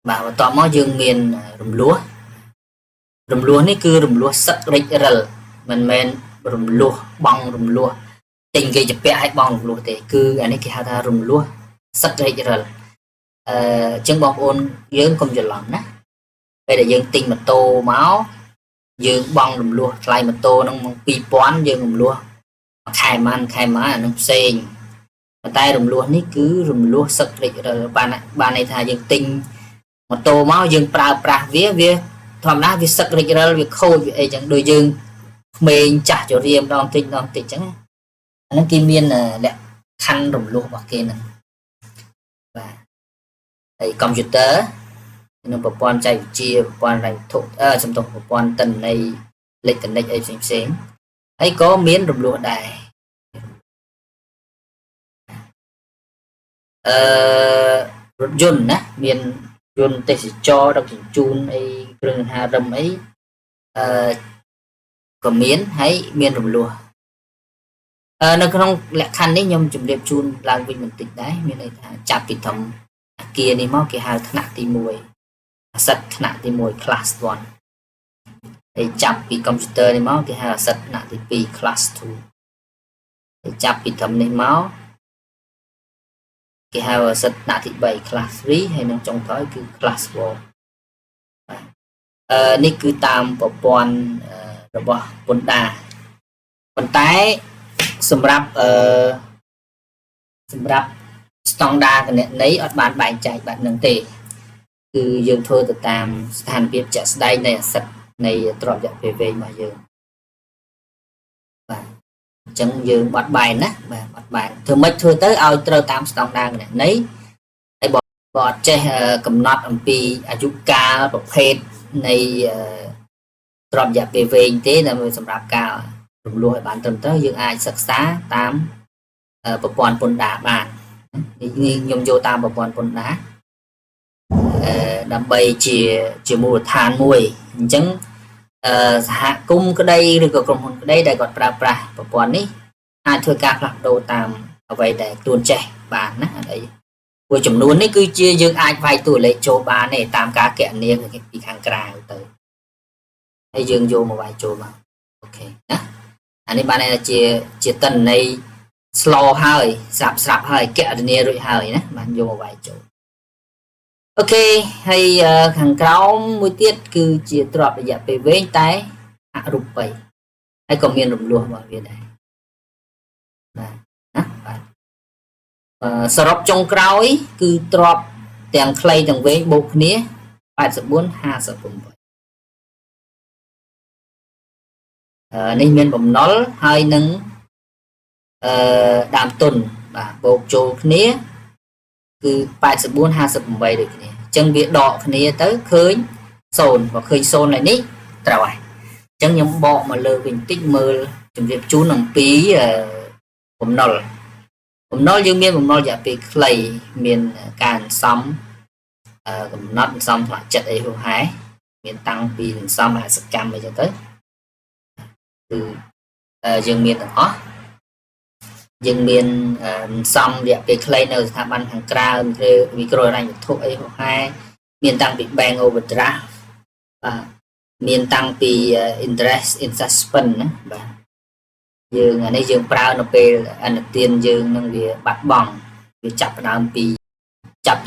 vàต่อមកយើងមានរំលោះនេះគឺរំលោះសឹករិចរិលមិនមែនរំលោះបងរំលោះទិញគេជាពាក់ឲ្យបងរំលោះទេគឺអានេះគេហៅថារំលោះសឹករិចរិលអញ្ចឹងបងប្អូនយើងកុំច្រឡំណាពេលដែលយើងទិញម៉ូតូមកយើងបងរំលោះថ្លៃម៉ូតូហ្នឹង2000យើងរំលោះខែម៉ានអានឹងផ្សេងប៉ុន្តែរំលោះនេះគឺរំលោះសឹករិចរិលបានន័យថាយើងទិញម៉ូតូមកយើងប្រើប្រាស់វាធម្មតាវាសឹករិចរិលវាខូចវាអីចឹងដូចយើងក្មេងចាស់ជរាម្ដងតិចចឹងអាហ្នឹងគេមានលក្ខខណ្ឌរំលោះរបស់គេហ្នឹងបាទហើយកុំព្យូទ័រនឹងប្រព័ន្ធចែកវិទ្យាប្រព័ន្ធរ៉ាញ់វត្ថុសំដៅប្រព័ន្ធទិន្នន័យអេឡិចត្រូនិកអីផ្សេងហើយក៏មានរំលោះដែររថយន្តណាមានយន្តទេសចរដឹកជញ្ជូនអីគ្រឿងសង្ហារិមអីក៏មានហើយមានរំលោះនៅក្នុងលក្ខខណ្ឌនេះខ្ញុំជម្រាបជូនឡើងវិញបន្តិចដែរមានន័យថាចាប់ពីធំអាគារនេះមកគេហៅថ្នាក់ទី1 asset ថ្នាក់ទី1 class 1ហើយចាប់ពីកុំព្យូទ័រនេះមកគេហៅ asset ថ្នាក់ទី2 class 2ហើយចាប់ពីធំនេះមកគេហៅ asset ថ្នាក់ទី3 class 3ហើយនឹងចុងក្រោយគឺ class 4នេះគឺតាមប្រព័ន្ធរបស់ពន្ធដារប៉ុន្តែសម្រាប់ស្តង់ដារគណនេយ្យអត់បានបែងចែកបែបហ្នឹងទេគឺយើងធ្វើទៅតាមស្ថានភាពជាក់ស្ដែងនៃអាសិតនៃទ្រព្យរយៈពេលវែងរបស់យើងបាទអញ្ចឹងយើងបត់បែនណាបាទបត់បែនធ្វើម៉េចធ្វើទៅឲ្យត្រូវតាមស្តង់ដារគណនេយ្យហើយបើអត់ចេះកំណត់អំពីអាយុកាលប្រភេទនៃទ្រព្យរយៈពេលវែងទេដើម្បីសម្រាប់ការរំលោះឲ្យបានត្រឹមត្រូវយើងអាចសិក្សាតាមប្រព័ន្ធពន្ធដារបាននេះខ្ញុំយកតាមប្រព័ន្ធពន្ធដារដើម្បីជាមូលដ្ឋានមួយអញ្ចឹងសហគមន៍ក្តីឬក៏ក្រុមហ៊ុនក្តីដែលគាត់ប្រើប្រាស់ប្រព័ន្ធនេះអាចធ្វើការផ្លាស់ប្ដូរតាមអ្វីដែលខ្លួនចេះបានណាអត់អីព្រោះចំនួននេះគឺជាយើងអាចវាយតួលេខចូលបានទេតាមការគណនាពីខាងក្រៅទៅហើយយើងយកមកវាយចូលមកអូខេណាអានេះបានជាតនន័យស្លោហើយស្រាប់ហើយកណនារួចហើយណាបានយកមកវាយចូលអូខេហើយខាងក្រោមមួយទៀតគឺជាទ្រព្យរយៈពេលវែងតែអរូបីហើយក៏មានរំលោះរបស់វាដែរបាទណាបាទសរុបចុងក្រោយគឺទ្រព្យទាំងខ្លីទាំងវែងបូកគ្នា84 58នេះមានបំណុលហើយនឹងដើមទុនបាទបូកចូលគ្នាគឺ84 58ដូចគ្នាអញ្ចឹងវាដកគ្នាទៅឃើញ0បើឃើញ0ហើយនេះត្រូវហើយអញ្ចឹងខ្ញុំបកមកលើវិញបន្តិចមើលជំរាបជូនអំពីបំណុលយើងមានបំណុលរយៈពេលខ្លីមានការសំកំណត់សំថ្នាក់ចិត្តអីហូហែមានតាំងពីសំអាសកម្មអីចឹងទៅគឺយើងមានទាំងអស់យើងមានសំរយៈពេលខ្លីនៅស្ថាប័នខាងក្រៅមីក្រូហិរញ្ញវត្ថុអីហូហែមានតាំងពី bank overdraft បាទមានតាំងពី interest in suspense ណាបាទយើងអានេះយើងប្រើនៅពេលអនុទានយើងនឹងវាបាត់បង់វាចាប់ផ្ដើមពី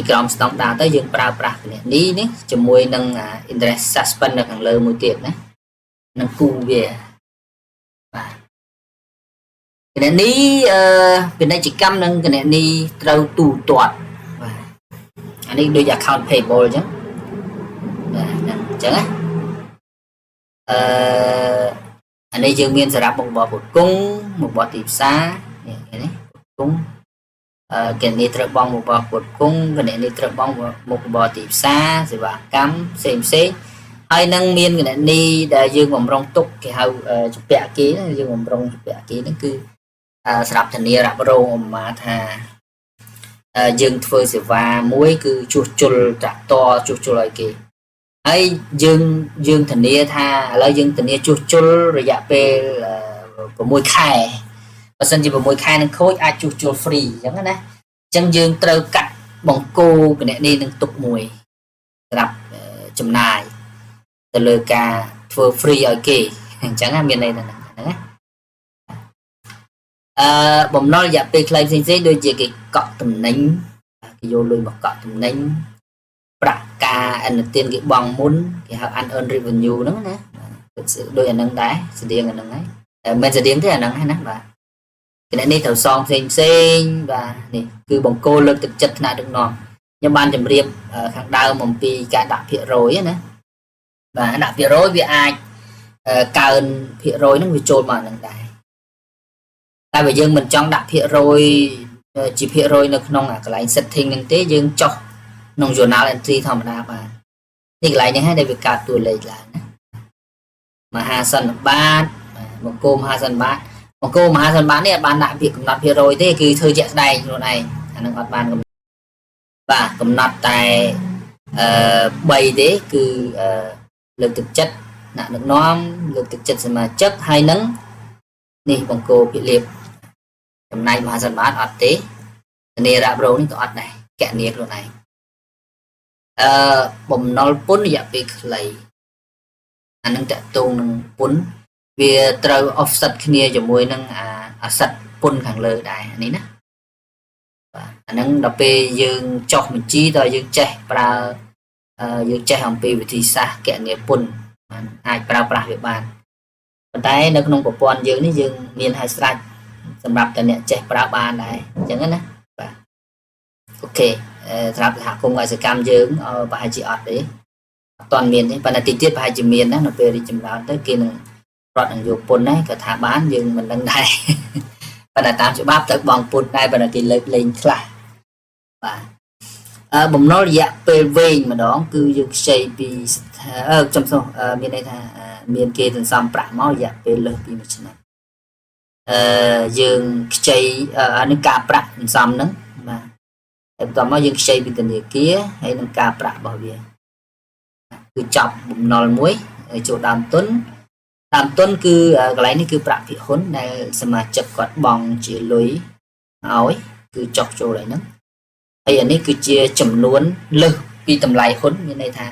ក្រោមស្តង់ដារទៅយើងប្រើប្រាស់គណនីនេះជាមួយនឹង interest suspense នៅខាងលើមួយទៀតណានឹងគូវាបាទគណនីពាណិជ្ជកម្មនិងគណនីត្រូវទូទាត់បាទអានេះដូច account payable អញ្ចឹងបាទអញ្ចឹងណាអានេះយើងមានសម្រាប់មុខរបរផ្គត់ផ្គង់មុខរបរទីផ្សារនេះផ្គត់ផ្គង់គណនីត្រូវបង់មុខរបរផ្គត់ផ្គង់គណនីត្រូវបង់មុខរបរទីផ្សារសេវាកម្មផ្សេងហើយនឹងមានគណនីដែលយើងបំរុងទុកគេហៅជំពាក់អគារយើងបំរុងជំពាក់អគារហ្នឹងគឺស្រាប់ធានារ៉ាប់រងឧបមាថាយើងធ្វើសេវាមួយគឺជួសជុលត្រាក់ទ័រជួសជុលឲ្យគេហើយយើងធានាថាឥឡូវយើងធានាជួសជុលរយៈពេល6ខែបើសិនជា6ខែនឹងខូចអាចជួសជុល free អញ្ចឹងណាអញ្ចឹងយើងត្រូវកាត់បង្គោលគណនីនឹងទុកមួយ សម្រាប់ចំណាយទៅលើការធ្វើ free ឲ្យគេអញ្ចឹងមានន័យថាហ្នឹងណាបំណុលរយៈពេលខ្លីផ្សេងៗដូចជាគេកក់តំណែងគេយកលុយមកកក់តំណែងប្រាក់ការអនុទានគេបង់មុនគេហៅ unearned revenue ហ្នឹងណាដូចអាហ្នឹងដែរស្តៀងអាហ្នឹងហើយមិនស្តៀងទេអាហ្នឹងហើយណាបាទគណនេះត្រូវសងផ្សេងបាទនេះគឺបង្គោលលើកទឹកចិត្តថ្នាក់ដឹកនាំខ្ញុំបានជម្រាបខាងដើមអំពីការដាក់ភាគរយណាបាទដាក់ភាគរយវាអាចកើនភាគរយហ្នឹងវាចូលមកហ្នឹងដែរតែបើយើងមិនចង់ដាក់ភាគរយជាភាគរយនៅក្នុងកន្លែង setting ហ្នឹងទេយើងចុះក្នុង journal entry ធម្មតាបាទនេះកន្លែងហ្នឹងហើយដែលវាកើតតួលេខឡើងណាមហាសន្និបាតបង្គោលមហាសន្និបាតបង្គោលមហាសន្និបាតនេះអត់បានដាក់ពាក្យកំណត់ភាគរយទេគឺធ្វើជាក់ស្ដែងខ្លួនឯងអាហ្នឹងអត់បានបាទកំណត់តែ3ទេគឺលើកទឹកចិត្តអ្នកដឹកនាំលើកទឹកចិត្តសមាជិកហើយនឹងនេះបង្គោលភិលាភចំណែកមហាសន្និបាតអត់ទេធានារ៉ាប់រងនេះក៏អត់ដែរកណនីខ្លួនឯងបំណុលពន្ធរយៈពេលខ្លីអានឹងតកតងនឹងពន្ធវាត្រូវ offset គ្នាជាមួយនឹងអាសិតពន្ធខាងលើដែរនេះណាបាទអានឹងដល់ពេលយើងចុះបញ្ជីតើយើងចេះប្រើយើងចេះអំពីវិធីសាស្ត្រគណនាពន្ធអាចប្រើប្រាស់វាបានប៉ុន្តែនៅក្នុងប្រព័ន្ធយើងនេះយើងមានឲ្យស្រេចសម្រាប់តែអ្នកចេះប្រើបានដែរអញ្ចឹងណាបាទអូខេសម្រាប់សហគមន៍កសិកម្មយើងប្រហែលជាអត់ទេអត់ទាន់មានទេប៉ុន្តែទីទៀតប្រហែលជាមានណានៅពេលរីកចម្រើនទៅគេនឹងរត់នឹងយកពន្ធដែរក៏ថាបានយើងមិនដឹងដែរប៉ុន្តែតាមច្បាប់ទៅបងពន្ធដែរប៉ុន្តែគេលើកលែងខ្លះបាទបំណុលរយៈពេលវែងម្ដងគឺយើងខ្ចីពីចំសោះមានន័យថាមានគេសន្សំប្រាក់មករយៈពេលលើសពី1ឆ្នាំយើងខ្ចីនឹងការប្រាក់សន្សំហ្នឹងបាទហើយបន្តមកយើងខ្ចីពីធនាគារហើយនឹងការប្រាក់របស់វាគឺចប់បំណុលមួយចូលដើមទុនគឺកន្លែងនេះគឺប្រាក់ភិហ៊ុនដែលសមាជិកគាត់បង់ជាលុយឲ្យគឺចុះចូលហើយហ្នឹងហើយអានេះគឺជាចំនួនលើសពីតម្លៃហ៊ុនមានន័យថា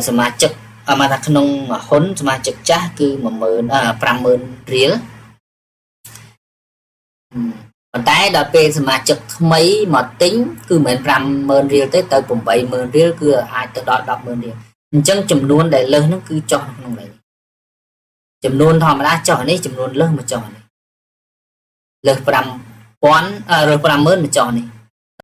សមាជិកមកថាក្នុងហ៊ុនសមាជិកចាស់គឺ50,000រៀលប៉ុន្តែដល់ពេលសមាជិកថ្មីមកទិញគឺមិនមែន50,000រៀលទេទៅ80,000រៀលគឺអាចទៅដល់10,000រៀលអញ្ចឹងចំនួនដែលលើសហ្នឹងគឺចុះក្នុងនេះចំនួនធម្មតាចុះនេះចំនួនលើសមកចុះនេះលើស5,000 50,000មកចុះនេះ